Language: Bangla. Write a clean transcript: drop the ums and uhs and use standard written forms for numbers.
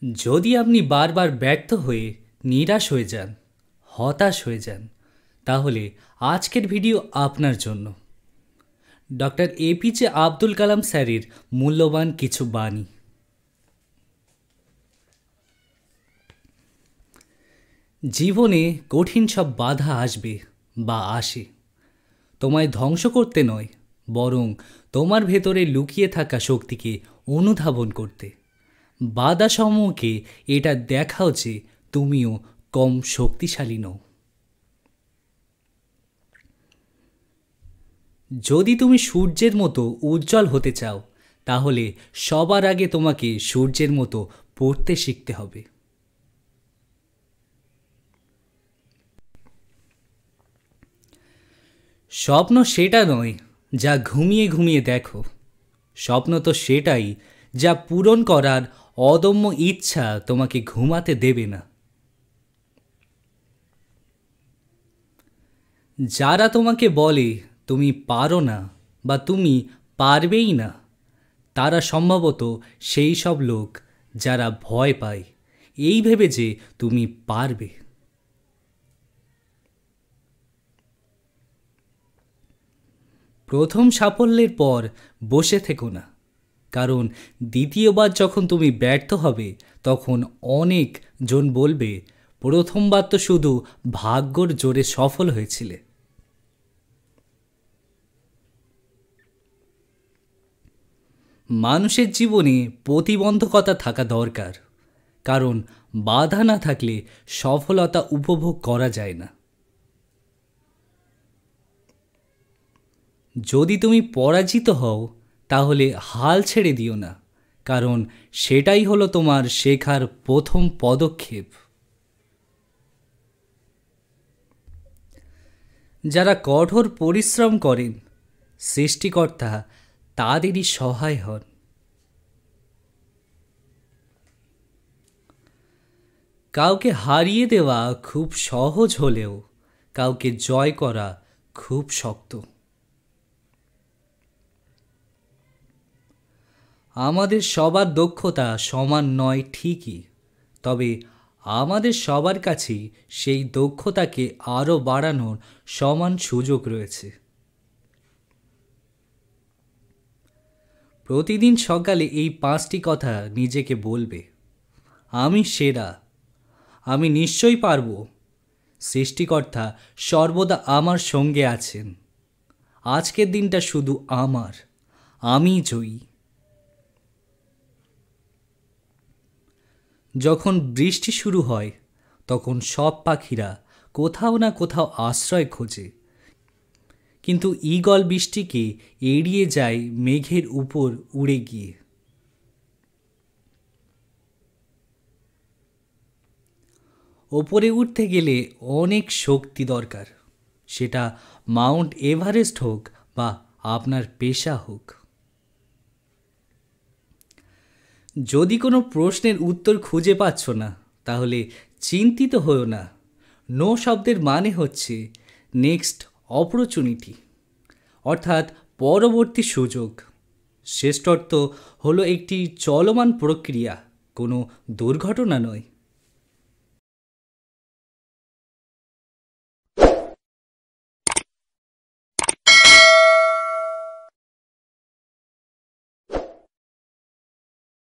যদি আপনি বারবার ব্যর্থ হয়ে নিরাশ হয়ে যান, হতাশ হয়ে যান, তাহলে আজকের ভিডিও আপনার জন্য। ডক্টর এপিজে আব্দুল কালাম স্যারের মূল্যবান কিছু বাণী। জীবনে কঠিন সব বাধা আসবে বা আসে তোমায় ধ্বংস করতে নয়, বরং তোমার ভেতরে লুকিয়ে থাকা শক্তিকে অনুধাবন করতে। বাধাসমূহকে এটা দেখাও যে তুমিও কম শক্তিশালী নও। যদি তুমি সূর্যের মতো উজ্জ্বল হতে চাও, তাহলে সবার আগে তোমাকে সূর্যের মতো পড়তে শিখতে হবে। স্বপ্ন সেটা নয় যা ঘুমিয়ে ঘুমিয়ে দেখো, স্বপ্ন তো সেটাই যা পূরণ করার অদম্য ইচ্ছা তোমাকে ঘুমাতে দেবে না। যারা তোমাকে বলে তুমি পারো না বা তুমি পারবেই না, তারা সম্ভবত সেই সব লোক যারা ভয় পায় এই ভেবে যে তুমি পারবে। প্রথম সাফল্যের পর বসে থেকো না, কারণ দ্বিতীয়বার যখন তুমি ব্যর্থ হবে তখন অনেক জন বলবে প্রথমবার তো শুধু ভাগ্যর জোরে সফল হয়েছিলে। মানুষের জীবনে প্রতিবন্ধকতা থাকা দরকার, কারণ বাধা না থাকলে সফলতা উপভোগ করা যায় না। যদি তুমি পরাজিত হও, তাহলে হাল ছেড়ে দিও না, কারণ সেটাই হলো তোমার শেখার প্রথম পদক্ষেপ। যারা কঠোর পরিশ্রম করেন, সৃষ্টিকর্তা তাদেরই সহায় হন। কাউকে হারিয়ে দেওয়া খুব সহজ হলেও কাউকে জয় করা খুব শক্ত। আমাদের সবার দক্ষতা সমান নয় ঠিকই, তবে আমাদের সবার কাছেই সেই দক্ষতাকে আরও বাড়ানোর সমান সুযোগ রয়েছে। প্রতিদিন সকালে এই 5টি কথা নিজেকে বলবে: আমি সেরা, আমি নিশ্চয়ই পারব, সৃষ্টিকর্তা সর্বদা আমার সঙ্গে আছেন, আজকের দিনটা শুধু আমার, আমি জয়ী। যখন বৃষ্টি শুরু হয় তখন সব পাখিরা কোথাও না কোথাও আশ্রয় খোঁজে, কিন্তু ঈগল বৃষ্টিকে এড়িয়ে যায় মেঘের উপর উড়ে গিয়ে। ওপরে উঠতে গেলে অনেক শক্তি দরকার, সেটা মাউন্ট এভারেস্ট হোক বা আপনার পেশা হোক। যদি কোনো প্রশ্নের উত্তর খুঁজে পাচ্ছ না, তাহলে চিন্তিত হও না। নো শব্দের মানে হচ্ছে নেক্সট অপরচুনিটি, অর্থাৎ পরবর্তী সুযোগ। শ্রেষ্ঠত্ব হলো একটি চলমান প্রক্রিয়া, কোনো দুর্ঘটনা নয়।